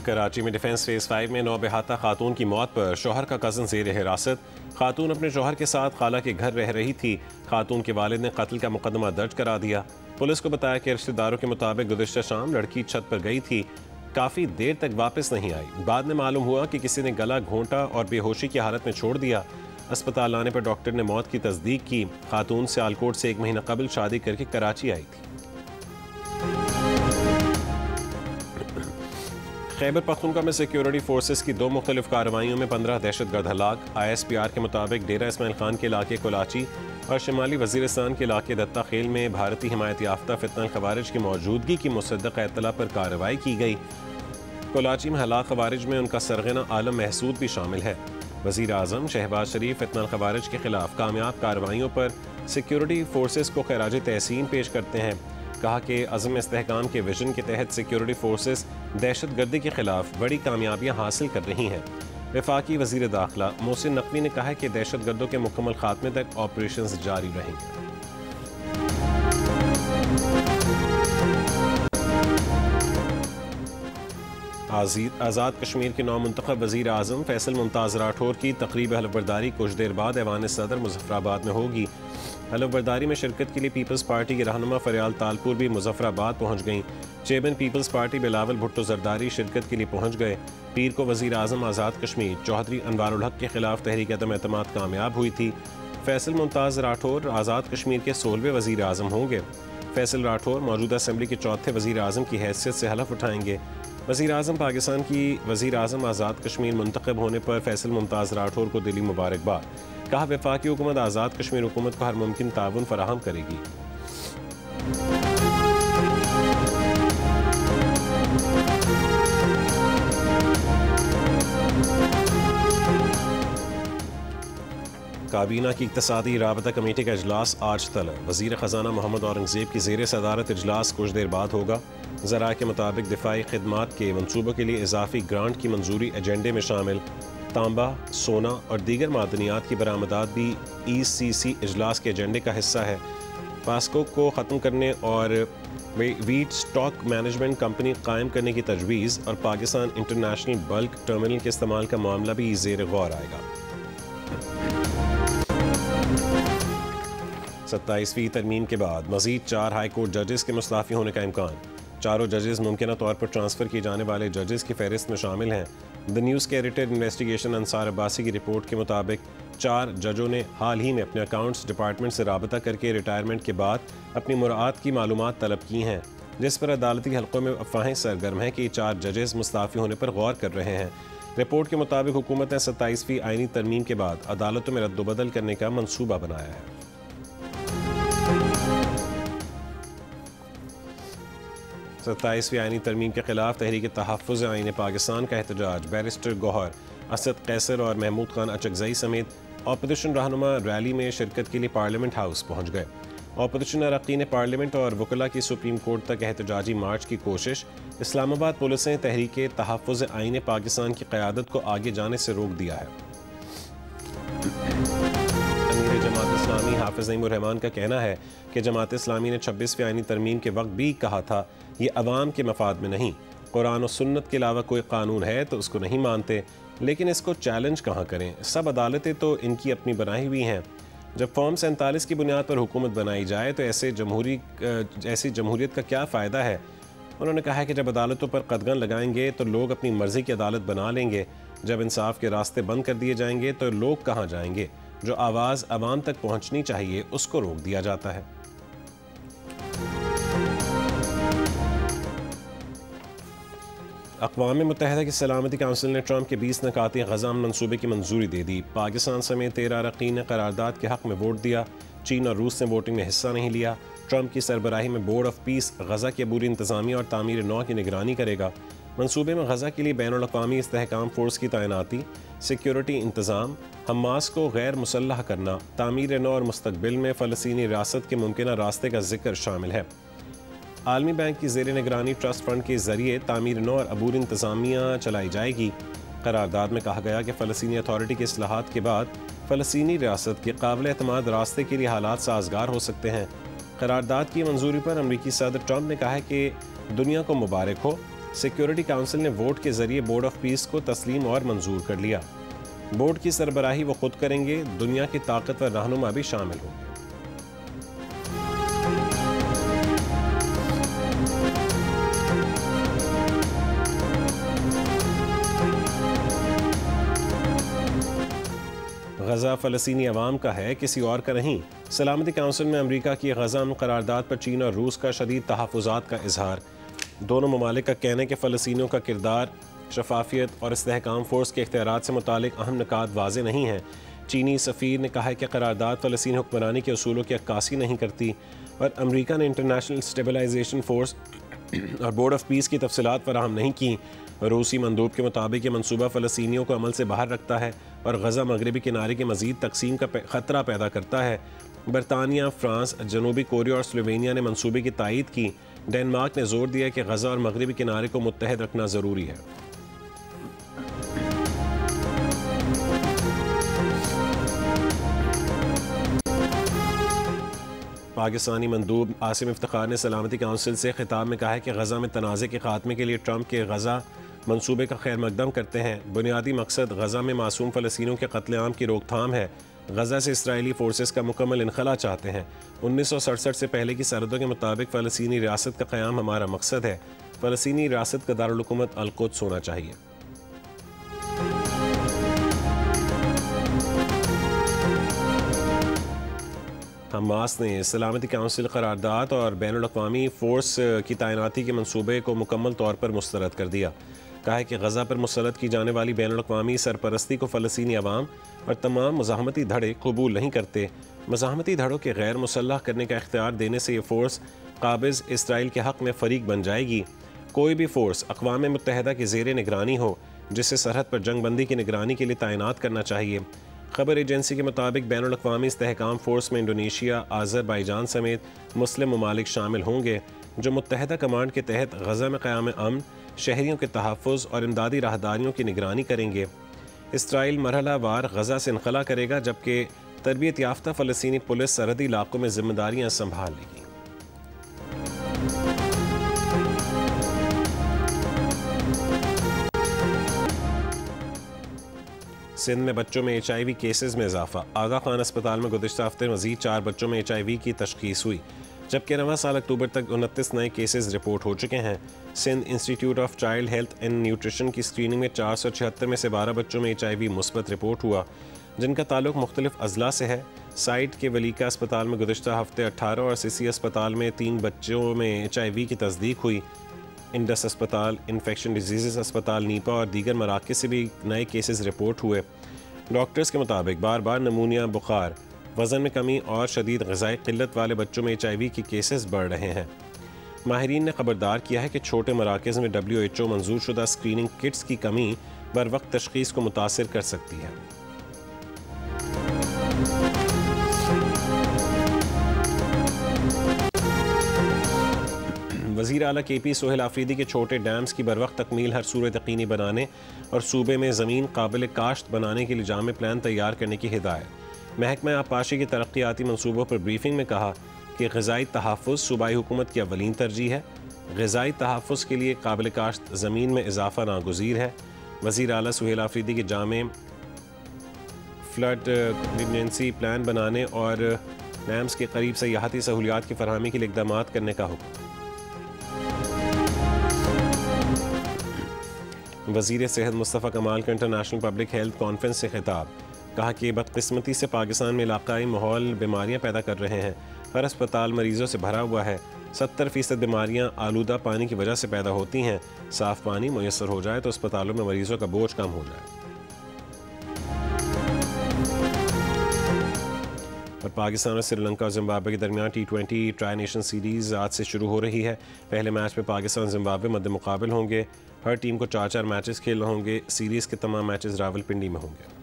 कराची में defence phase 5 में 9 बेहाता खातून की मौत पर शौहर का कज़न ज़ेर हिरासत। खातून अपने शौहर के साथ खाला के घर रह रही थी। खातून के वालिद ने कत्ल का मुकदमा दर्ज करा दिया। पुलिस को बताया कि रिश्तेदारों के मुताबिक गुज़िश्ता शाम लड़की छत पर गई थी, काफ़ी देर तक वापस नहीं आई। बाद में मालूम हुआ कि किसी ने गला घोंटा और बेहोशी की हालत में छोड़ दिया। अस्पताल लाने पर डॉक्टर ने मौत की तस्दीक की। खातून सियालकोट से 1 महीना कबल शादी करके कराची आई थी। खैबर पख्तूनख्वा में सिक्योरिटी फोर्सेस की 2 मुख्तलिफ कार्रवाइयों में 15 दहशतगर्द हलाक। ISPR के मुताबिक डेरा इस्माइल खान के इलाके कोलाची और शिमाली वजीरिस्तान के इलाके दत्ता खेल में भारतीय हिमायत याफ्ता फितना खवारिज की मौजूदगी की मुसद्दक़ इत्तला पर कार्रवाई की गई। कोलाची में हलाक खवारिज में उनका सरगना आलम महसूद भी शामिल है। वज़ीर आज़म शहबाज शरीफ फितना खवारिज के खिलाफ कामयाब कार्रवाइयों पर सिक्योरिटी फोर्सेस को खराज तहसीन पेश करते हैं। कहा कि अज़म इस्तेहकाम के विजन के तहत सिक्योरिटी फोर्सेस दहशत गर्दी के खिलाफ बड़ी कामयाबियाँ हासिल कर रही हैं। वफाकी वज़ीर दाखिला मोहसिन नकवी ने कहा है कि दहशत गर्दों के मुकम्मल खात्मे तक ऑपरेशंस जारी रहेंगे। आज़ाद कश्मीर के नौमुंतखब वज़ीर आज़म फैसल मुमताज़ राठौर की तकरीब हलफबरदारी कुछ देर बाद ऐवान सदर मुज़फ़्फ़राबाद में होगी। हलफबरदारी में शिरकत के लिए पीपल्स पार्टी के रहनुमा फरियाल तालपुर भी मुज़फ़्फ़राबाद पहुँच गईं। Chairman Peoples Party Bilawal Bhutto Zardari शिरकत के लिए पहुँच गए। पीर को वज़ीर आज़म आज़ाद कश्मीर चौधरी अनवारुल हक के खिलाफ तहरीक अदम एतमाद कामयाब हुई थी। फैसल मुमताज़ राठौर आज़ाद कश्मीर के 16वें वज़ीर आज़म होंगे। फैसल राठौर मौजूदा असम्बली के 4थे वज़ीर आज़म की हैसियत से हलफ उठाएंगे। वज़ीर आज़म पाकिस्तान की वज़ीर आज़म आज़ाद कश्मीर मुंतखब होने पर फैसल मुमताज़ राठौर को दिली मुबारकबाद। कहा वफाकी हुकूमत आज़ाद कश्मीर हुकूमत को हर मुमकिन ताउन फराहम करेगी। काबीना की इक़्तिसादी राबता कमेटी का इजलास आज तलब। वज़ीर ख़जाना मोहम्मद औरंगज़ेब की ज़ेर सदारत इजलास कुछ देर बाद होगा। ज़राए के मुताबिक दिफाई खिदमात के मनसूबों के लिए इजाफी ग्रांट की मंजूरी एजेंडे में शामिल। तांबा, सोना और दीगर मादनियात की बरामदात भी ECC इजलास के एजेंडे का हिस्सा है। पास्को को ख़त्म करने और वीट स्टॉक मैनेजमेंट कंपनी कायम करने की तजवीज़ और पाकिस्तान इंटरनेशनल बल्क टर्मिनल के इस्तेमाल का मामला भी ज़ेर गौर आएगा। 27वीं तरमीम के बाद मज़ीद 4 हाई कोर्ट जजेस के मुस्तफ़ी होने का इम्कान। चारों जजेस मुमकिन तौर पर ट्रांसफ़र किए जाने वाले जजेस की फहरिस्त में शामिल हैं। द न्यूज़ के एडिटर इन्वेस्टिगेशन अंसार अब्बासी की रिपोर्ट के मुताबिक 4 जजों ने हाल ही में अपने अकाउंट्स डिपार्टमेंट से राबता करके रिटायरमेंट के बाद अपनी मुराद की मालूमात तलब की हैं, जिस पर अदालती हल्कों में अफवाहें सरगर्म हैं कि 4 जजेस मुस्तफ़ी होने पर गौर कर रहे हैं। रिपोर्ट के मुताबिक हुकूमत ने 27वीं आईनी तरमीम के बाद अदालतों में रद्दोबदल करने का मंसूबा बनाया है। सत्ताईसवीं आईनी तरमीम के खिलाफ तहरीक तहफ़्फ़ुज़ आईन पाकिस्तान का एहतजाज। बैरिस्टर गौहर, असद कैसर और महमूद खान अचकज़ई समेत अपोजिशन रहनुमा रैली में शिरकत के लिए पार्लियामेंट हाउस पहुँच गए। अपोजिशन अरकान पार्लियामेंट और वकला की सुप्रीम कोर्ट तक एहतजाजी मार्च की कोशिश। इस्लामाबाद पुलिस ने तहरीक तहफ़्फ़ुज़ आईन पाकिस्तान की क़यादत को आगे जाने से रोक दिया है। अमीर जमात इस्लामी हाफिज़ नईमुर रहमान का कहना है कि जमात इस्लामी ने 26वीं आईनी तरमीम के वक्त भी कहा था ये अवाम के मफाद में नहीं, कुरान और सुन्नत के अलावा कोई कानून है तो उसको नहीं मानते, लेकिन इसको चैलेंज कहाँ करें, सब अदालतें तो इनकी अपनी बनाई हुई हैं। जब फॉर्म 47 की बुनियाद पर हुकूमत बनाई जाए तो ऐसी जमहूरियत का क्या फ़ायदा है। उन्होंने कहा है कि जब अदालतों पर कदगन लगाएंगे तो लोग अपनी मर्ज़ी की अदालत बना लेंगे। जब इंसाफ के रास्ते बंद कर दिए जाएंगे तो लोग कहाँ जाएंगे। जो आवाज़ आवाम तक पहुँचनी चाहिए उसको रोक दिया जाता है। अक़वाम मुत्तहिदा की सलामती काउंसिल ने ट्रंप के 20 नकाती गज़ा मनसूबे की मंजूरी दे दी। पाकिस्तान समेत 13 अरकान ने करारदाद के हक़ में वोट दिया। चीन और रूस ने वोटिंग में हिस्सा नहीं लिया। ट्रंप की सरबराही में बोर्ड ऑफ पीस गज़ा की अबूरी इंतज़ामिया और तामीर नौ की निगरानी करेगा। मनसूबे में गज़ा के लिए बैनुल अक़वामी इस्तेहकाम फ़ोर्स की तैनाती, सिक्योरिटी इंतज़ाम, हमास को गैर मुसल्लह करना, तामीर नौ और मुस्तक़बिल में फ़लस्तीनी रियासत के मुमकिन रास्ते का जिक्र शामिल है। आलमी बैंक की ज़ेर निगरानी ट्रस्ट फंड के ज़रिए तामीर नौ और अबूर इंतज़ामिया चलाई जाएगी। करारदाद में कहा गया कि फ़लस्तीनी अथॉरिटी के इस्लाहात के बाद फ़लस्तीनी रियासत के काबिल एतमाद रास्ते के लिए हालात साजगार हो सकते हैं। करारदाद की मंजूरी पर अमरीकी सदर ट्रंप ने कहा है कि दुनिया को मुबारक हो, सिक्योरिटी काउंसिल ने वोट के जरिए बोर्ड ऑफ पीस को तस्लीम और मंजूर कर लिया। बोर्ड की सरबराही वो खुद करेंगे, दुनिया की ताकतवर रहनुमा भी शामिल होंगे। गजा फ़लस्तीनी अवाम का है, किसी और का नहीं। सलामती काउंसिल में अमरीका की गजा अमन करारदाद पर चीन और रूस का शदीद तहफ़्फ़ुज़ात का इजहार। दोनों ममालिक का कहना है कि फ़लस्तीनियों का किरदार, शफाफियत और इस्तेहकाम फ़ोर्स के इख्तियारात से मुतालिक अहम निकात वाज़े नहीं हैं। चीनी सफ़ीर ने कहा है कि करारदाद फ़लस्तीनी हुक्मरानी के असूलों की अक्कासी नहीं करती और अमरीका ने इंटरनेशनल स्टेबलाइजेशन फ़ोर्स और बोर्ड ऑफ पीस की तफसीलात फराहम नहीं की। रूसी मंदूब के मुताबिक ये मनसूबा फ़लस्तीनियों को अमल से बाहर रखता है और गजा मगरबी किनारे की मज़ीद तकसीम का ख़तरा पैदा करता है। बरतानिया, फ्रांस, जनूबी कोरिया और स्लोवेनिया ने मनसूबे की तायीद की। डेनमार्क ने जोर दिया कि गजा और मगरबी किनारे को मुत्तहद रखना ज़रूरी है। पाकिस्तानी मंदूब आसिम इफ्तिखार ने सलामती काउंसिल से खिताब में कहा है कि गजा में तनाज़े के खात्मे के लिए ट्रंप के गजा मंसूबे का खैर मकदम करते हैं। बुनियादी मकसद गजा में मासूम फ़लस्तीनियों के कत्लेआम की रोकथाम है। गजा से इसराइली फोर्सेस का मुकम्मल इनखला चाहते हैं। 1967 से पहले की सरहदों के मुताबिक फ़लस्तीनी रियासत का क़याम हमारा मकसद है। फ़लस्तीनी रियासत का दारुल हुकूमत अल-कुद्स होना चाहिए। हमास ने सलामती काउंसिल करारदाद और बैनुल अक़वामी फ़ोर्स की तैनाती के मनसूबे को मुकम्मल तौर पर मुस्तरद कर दिया। कहा है कि गजा पर मुसल्लत की जाने वाली बैनुल अक़वामी सरपरस्ती को फ़लस्तीनी अवाम और तमाम मज़ाहमती धड़े कबूल नहीं करते। मज़ाहमती धड़ों के गैर मुसल्लह करने का इख्तियार देने से ये फ़ोर्स काबिज़ इसराइल के हक़ में फ़रीक बन जाएगी। कोई भी फ़ोर्स अक़वाम मुत्तहदा के ज़ेर निगरानी हो, जिसे सरहद पर जंगबंदी की निगरानी के लिए तैनात करना चाहिए। खबर एजेंसी के मुताबिक बैनुल अक़वामी इस्तेहकाम फ़ोर्स में इंडोनेशिया, आज़रबाईजान समेत मुस्लिम ममालिक शामिल होंगे, जो मुत्तहदा कमांड के तहत गजा में क़याम अमन, शहरियों के तहफ़्फ़ुज़ और इमदादी राहदारियों की निगरानी करेंगे। इसराइल मरहलावार गजा से इनखला करेगा, जबकि तरबियत याफ्ता फ़लस्तीनी पुलिस सरहदी इलाकों में जिम्मेदारियाँ संभाल लेगी। सिंध में बच्चों में HIV केसेस में इजाफा। आगा खान अस्पताल में गुज़िश्ता हफ्ते मज़ीद 4 बच्चों में HIV की तशख़ीस हुई, जबकि रवां साल अक्टूबर तक 29 नए केसेस रिपोर्ट हो चुके हैं। Sindh institute of child health and nutrition की स्क्रीनिंग में 476 में से 12 बच्चों में HIV मुस्बत रिपोर्ट हुआ, जिनका ताल्लुक मुख्तलिफ अजला से है। साइट के वलीका अस्पताल में गुज़िश्ता हफ्ते 18 और सीसी अस्पताल में 3 बच्चों में HIV की तस्दीक हुई। इंडस अस्पताल, इन्फेक्शन डिजीज़ अस्पताल, नीपा और दीगर मराकज़ से भी नए केसेस रिपोर्ट हुए। डॉक्टर्स के मुताबिक बार बार नमूनिया, बुखार, वज़न में कमी और शदीद ग़िज़ाई क़िल्लत वाले बच्चों में HIV के केसेस बढ़ रहे हैं। माहिरीन ने ख़बरदार किया है कि छोटे मराकज़ में WHO मंजूर शुदा स्क्रीनिंग किट्स की कमी बर वक्त तशख़ीस को मुतासिर कर सकती है। वज़ीर आला KP सोहेल आफरीदी के छोटे डैम्स की बर वक्त तकमील हर सूरत यकीनी बनाने और सूबे में ज़मीन काबिल काश्त बनाने के लिए जामे प्लान तैयार करने की हिदायत। महकमा आबपाशी की तरक्याती मनसूबों पर ब्रीफिंग में कहा कि ग़िज़ाई तहफ़्फ़ुज़ सूबाई हुकूमत की अवलीन तरजीह है। ग़िज़ाई तहफ़्फ़ुज़ के लिए काबिल काश्त ज़मीन में इजाफ़ा नागुज़ीर है। वज़ीर आला सोहेल आफरीदी के जामे फ्लड कंटिजेंसी प्लान बनाने और डैम्स के करीब सयाहती सहूलियात की फरहमी के लिए इक़दाम करने का हुक्म। वज़ीर सेहत मुस्तफ़ा कमाल का इंटरनेशनल पब्लिक हेल्थ कॉन्फ्रेंस से खिताब। कहा कि बदकिस्मती से पाकिस्तान में इलाकाई माहौल बीमारियां पैदा कर रहे हैं। हर अस्पताल मरीज़ों से भरा हुआ है। 70% बीमारियां आलूदा पानी की वजह से पैदा होती हैं। साफ़ पानी मुयस्सर हो जाए तो अस्पतालों में मरीज़ों का बोझ कम हो जाए। और पाकिस्तान और श्रीलंका और जिम्बाब्वे के दरमियान T20 ट्राई नेशन सीरीज़ आज से शुरू हो रही है। पहले मैच में पाकिस्तान जिम्बाब्वे मद्दे मुकाबिल होंगे। हर टीम को 4-4 मैचेस खेलने होंगे। सीरीज़ के तमाम मैचेस रावलपिंडी में होंगे।